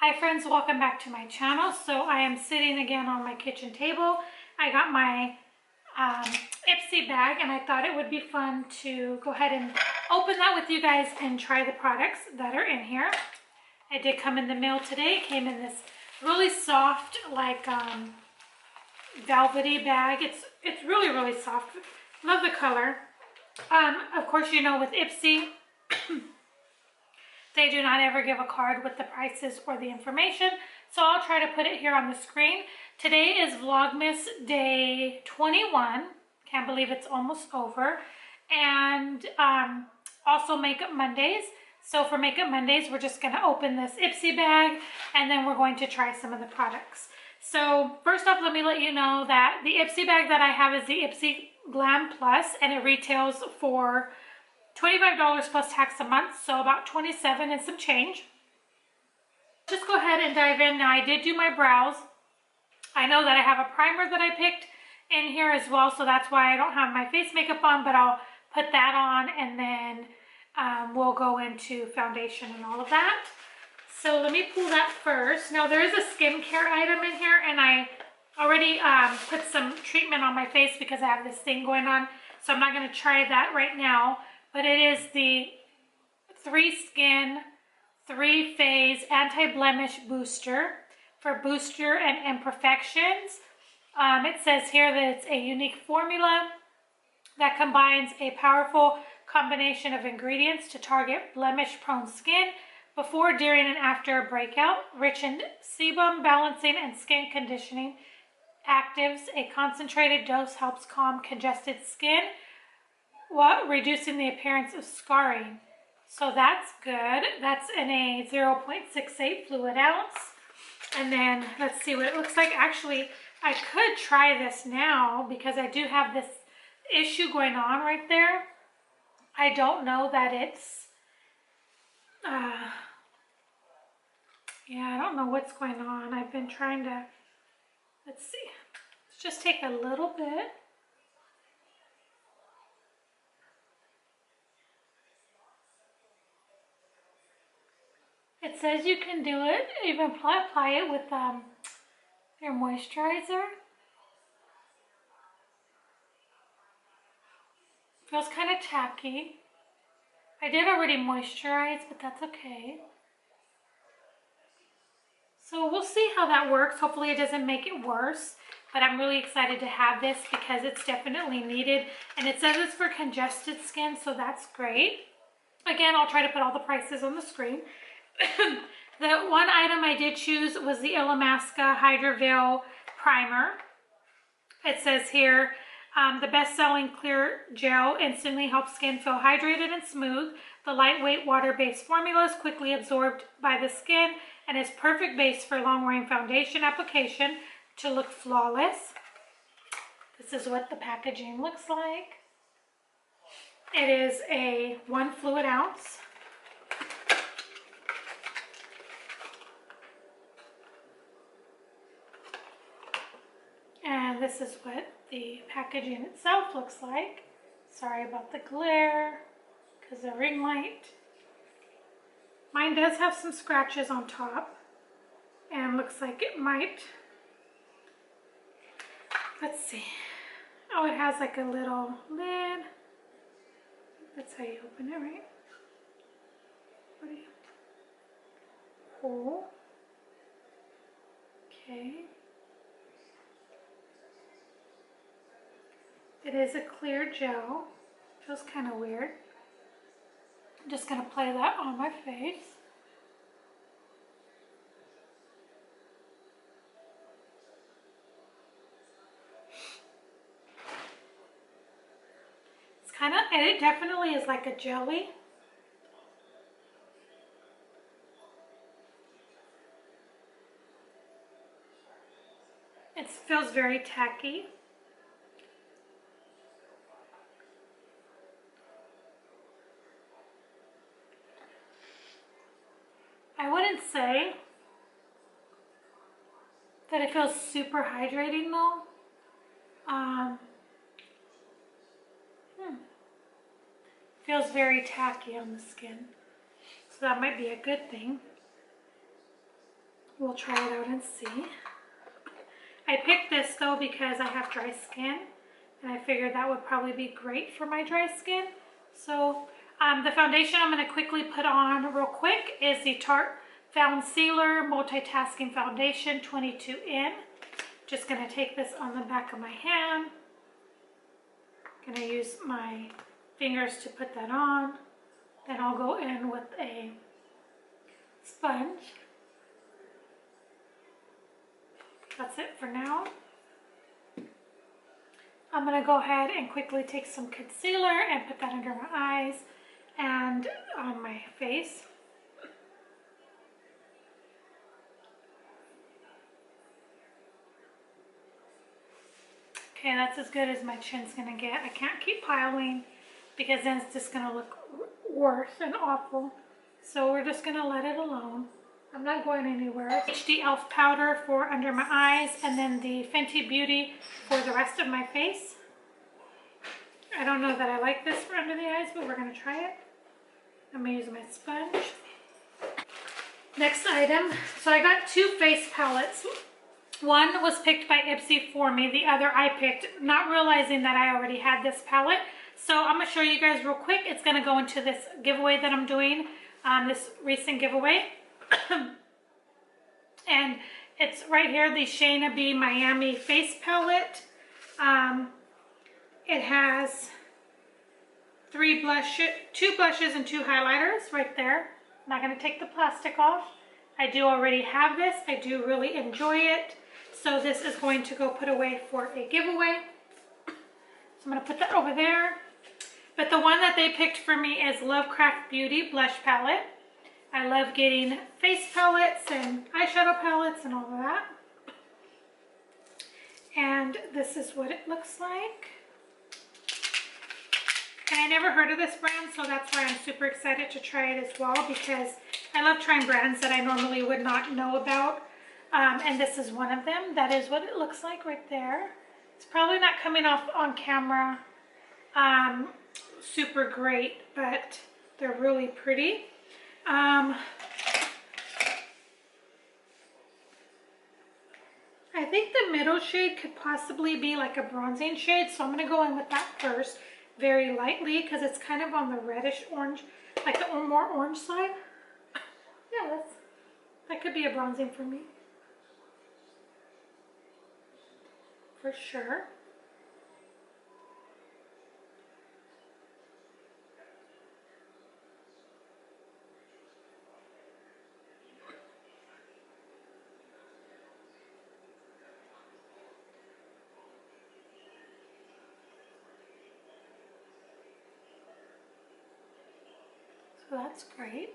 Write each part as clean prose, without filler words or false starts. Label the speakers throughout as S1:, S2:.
S1: Hi friends, welcome back to my channel. So I am sitting again on my kitchen table. I got my Ipsy bag and I thought it would be fun to go ahead and open that with you guys and try the products that are in here. It did come in the mail today. It came in this really soft, like velvety bag. It's really soft. Love the color. Of course, you know, with Ipsy, they do not ever give a card with the prices or the information, so I'll try to put it here on the screen. Today is Vlogmas day 21. Can't believe it's almost over. And also Makeup Mondays. So for Makeup Mondays, we're just going to open this Ipsy bag, and then we're going to try some of the products. So first off, let me let you know that the Ipsy bag that I have is the Ipsy Glam Plus, and it retails for $25 plus tax a month, so about $27 and some change. Just go ahead and dive in. Now, I did do my brows. I know that I have a primer that I picked in here as well, so that's why I don't have my face makeup on, but I'll put that on, and then we'll go into foundation and all of that. So let me pull that first. Now, there is a skincare item in here, and I already put some treatment on my face because I have this thing going on, so I'm not going to try that right now. But it is the 3 Skin 3-Phase Anti-Blemish Booster for booster and imperfections. It says here that it's a unique formula that combines a powerful combination of ingredients to target blemish-prone skin before, during, and after a breakout. Rich in sebum, balancing, and skin conditioning actives, a concentrated dose helps calm congested skin while reducing the appearance of scarring. So that's good. That's in a 0.68 fluid ounce. And then let's see what it looks like. Actually, I could try this now because I do have this issue going on right there. I don't know that it's, yeah, I don't know what's going on. I've been trying to, let's see. Let's just take a little bit. It says you can do it, even apply it with your moisturizer. Feels kind of tacky. I did already moisturize, but that's okay. So we'll see how that works. Hopefully it doesn't make it worse, but I'm really excited to have this because it's definitely needed. And it says it's for congested skin, so that's great. Again, I'll try to put all the prices on the screen. The one item I did choose was the Illamasqua Hydroville primer. It says here, the best-selling clear gel instantly helps skin feel hydrated and smooth. The lightweight water-based formula is quickly absorbed by the skin and is perfect base for long-wearing foundation application to look flawless. This is what the packaging looks like. It is a 1 fluid ounce. And this is what the packaging itself looks like. Sorry about the glare, because the ring light. Mine does have some scratches on top, and looks like it might. Let's see. Oh, it has like a little lid. That's how you open it, right? What do you? Oh. Okay. It is a clear gel. Feels kind of weird. I'm just going to apply that on my face. It's kind of, and it definitely is like a jelly. It feels very tacky. I wouldn't say that it feels super hydrating though. Feels very tacky on the skin, so that might be a good thing. we'll try it out and see. I picked this though because I have dry skin, and I figured that would probably be great for my dry skin. So the foundation I'm going to quickly put on real quick is the Tarte Found Sealer Multitasking Foundation 22N. Just going to take this on the back of my hand. Going to use my fingers to put that on. Then I'll go in with a sponge. That's it for now. I'm going to go ahead and quickly take some concealer and put that under my eyes and on my face. Okay, that's as good as my chin's going to get. I can't keep piling because then it's just going to look worse and awful. So we're just going to let it alone. I'm not going anywhere. HD Elf powder for under my eyes, and then the Fenty Beauty for the rest of my face. I don't know that I like this for under the eyes, but we're going to try it. I'm going to use my sponge. Next item. So I got two face palettes. One was picked by Ipsy for me. The other I picked, not realizing that I already had this palette. So I'm going to show you guys real quick. It's going to go into this giveaway that I'm doing, this recent giveaway. And it's right here, the Shayna B Miami face palette. It has two blushes and two highlighters right there. I'm not going to take the plastic off. I do already have this. I do really enjoy it. So this is going to go put away for a giveaway. So I'm going to put that over there. But the one that they picked for me is Lovecraft Beauty Blush Palette. I love getting face palettes and eyeshadow palettes and all of that. And this is what it looks like. And I never heard of this brand, so that's why I'm super excited to try it as well, because I love trying brands that I normally would not know about. And this is one of them. That is what it looks like right there. It's probably not coming off on camera super great, but they're really pretty. I think the middle shade could possibly be like a bronzing shade, so I'm going to go in with that first very lightly because it's kind of on the reddish orange, like the more orange side. Yeah, that could be a bronzing for me. For sure. So that's great.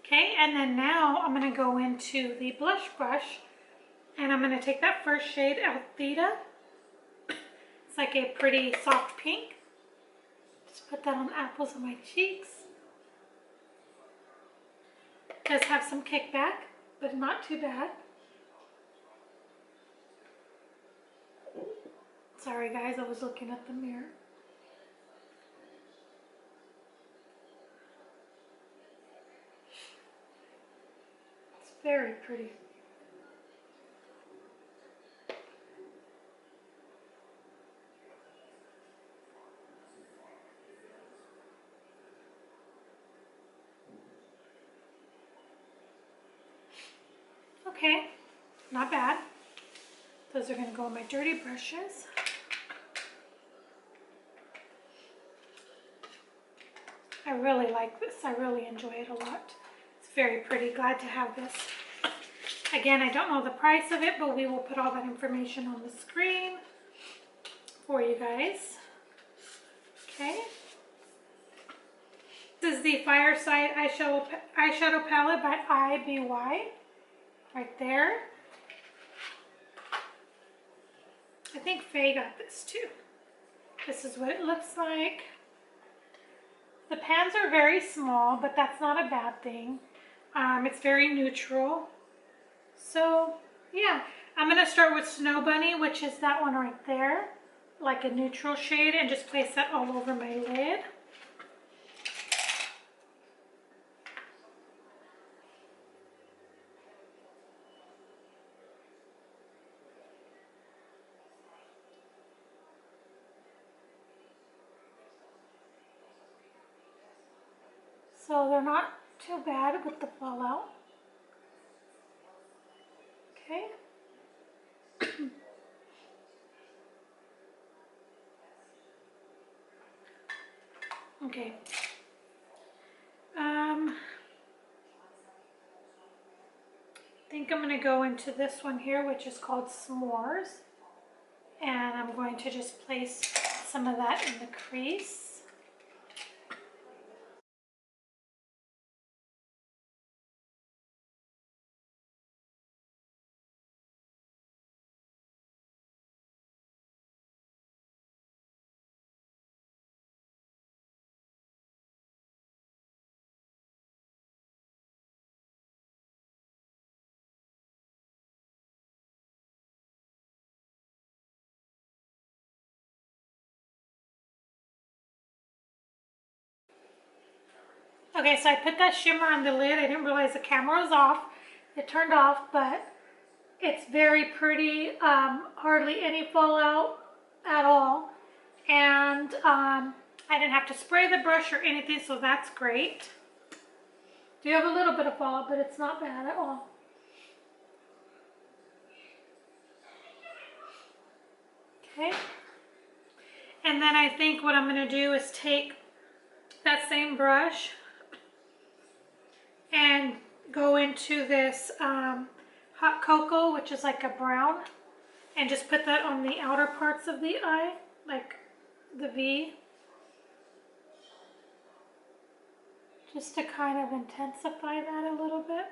S1: Okay, and then now I'm going to go into the blush brush, and I'm going to take that first shade, Altheta. It's like a pretty soft pink. Just put that on the apples of my cheeks. It does have some kickback, but not too bad. Sorry guys, I was looking at the mirror. It's very pretty. Okay, not bad. Those are going to go on my dirty brushes. I really like this. I really enjoy it a lot. It's very pretty. Glad to have this. Again, I don't know the price of it, but we will put all that information on the screen for you guys. Okay. This is the Fireside eyeshadow palette by IBY. Right there. I think Faye got this too. This is what it looks like. The pans are very small, but that's not a bad thing. It's very neutral. So yeah, I'm going to start with Snow Bunny, which is that one right there. like a neutral shade and just place that all over my lid. So they're not too bad with the fallout. Okay. Okay. I think I'm going to go into this one here, which is called S'mores. And I'm going to just place some of that in the crease. Okay, so I put that shimmer on the lid. I didn't realize the camera was off. It turned off, but it's very pretty. Hardly any fallout at all. And I didn't have to spray the brush or anything, so that's great. Do have a little bit of fallout, but it's not bad at all. Okay. And then I think what I'm going to do is take that same brush and go into this hot cocoa, which is like a brown, and just put that on the outer parts of the eye, like the V, just to kind of intensify that a little bit.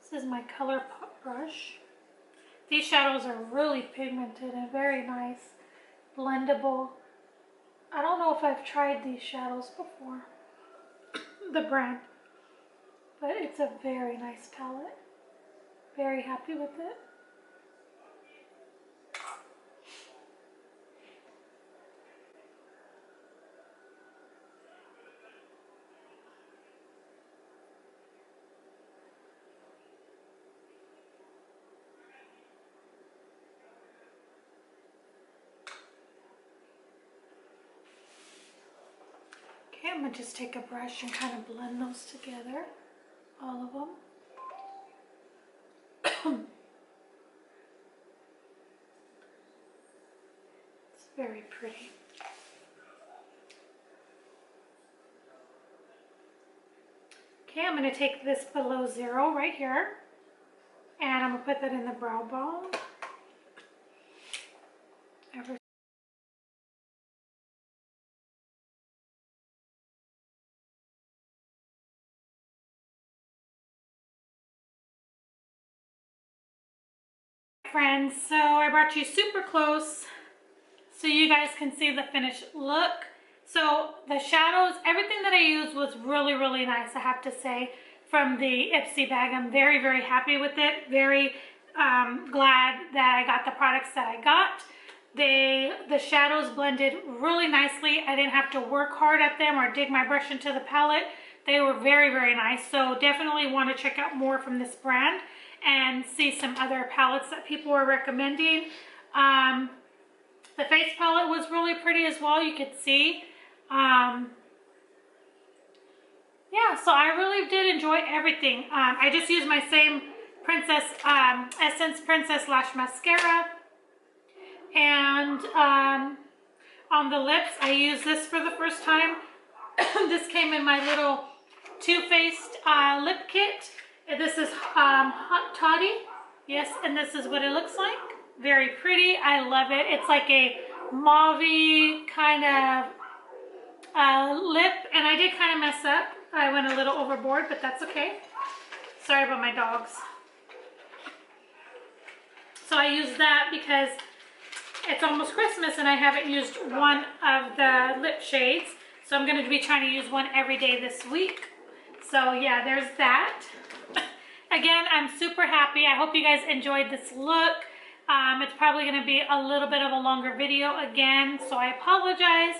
S1: This is my color brush. These shadows are really pigmented and very nice, blendable. I don't know if I've tried these shadows before, the brand, but it's a very nice palette. Very happy with it. Okay, I'm going to just take a brush and kind of blend those together, all of them. It's very pretty. Okay, I'm going to take this below zero right here, and I'm going to put that in the brow bone. Friends, so I brought you super close so you guys can see the finished look. So the shadows, everything that I used was really, really nice, I have to say, from the Ipsy bag. I'm very, very happy with it. Very glad that I got the products that I got. The shadows blended really nicely. I didn't have to work hard at them or dig my brush into the palette. They were very, very nice. So definitely want to check out more from this brand and see some other palettes that people were recommending. The face palette was really pretty as well, you could see. Yeah, so I really did enjoy everything. I just used my same Princess Essence Princess Lash Mascara. And on the lips, I used this for the first time. This came in my little Too Faced lip kit. This is Tarte. Yes, and this is what it looks like. Very pretty. I love it. It's like a mauve-y kind of lip, and I did kind of mess up. I went a little overboard, but that's okay. Sorry about my dogs. So I used that because it's almost Christmas and I haven't used one of the lip shades. So I'm going to be trying to use one every day this week. So yeah, there's that. again, I'm super happy. I hope you guys enjoyed this look. It's probably going to be a little bit of a longer video again, so I apologize.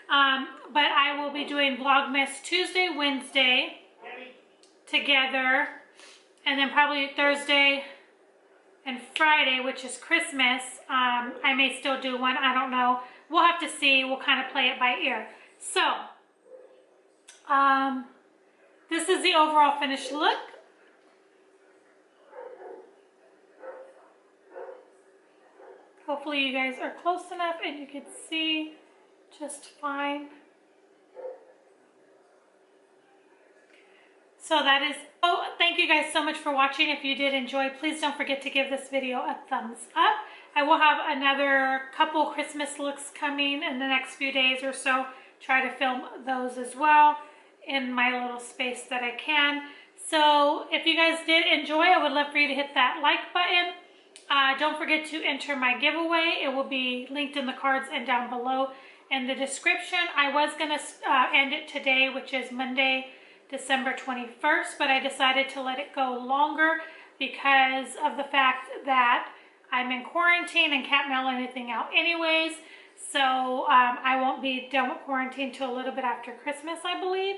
S1: But I will be doing Vlogmas Tuesday, Wednesday together, and then probably Thursday and Friday, which is Christmas. I may still do one. I don't know. We'll have to see. We'll kind of play it by ear. So, this is the overall finished look. Hopefully you guys are close enough and you can see just fine. So that is, oh, thank you guys so much for watching. If you did enjoy, please don't forget to give this video a thumbs up. I will have another couple Christmas looks coming in the next few days or so. Try to film those as well in my little space that I can. So if you guys did enjoy, I would love for you to hit that like button. Don't forget to enter my giveaway. It will be linked in the cards and down below in the description. I was going to end it today, which is Monday, December 21st, but I decided to let it go longer because of the fact that I'm in quarantine and can't mail anything out anyways. So I won't be done with quarantine till a little bit after Christmas, I believe.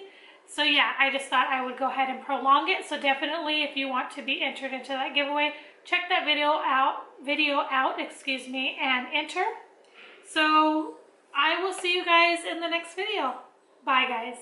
S1: So yeah, I just thought I would go ahead and prolong it. So definitely, if you want to be entered into that giveaway, check that video out, excuse me, and enter. So I will see you guys in the next video. Bye, guys.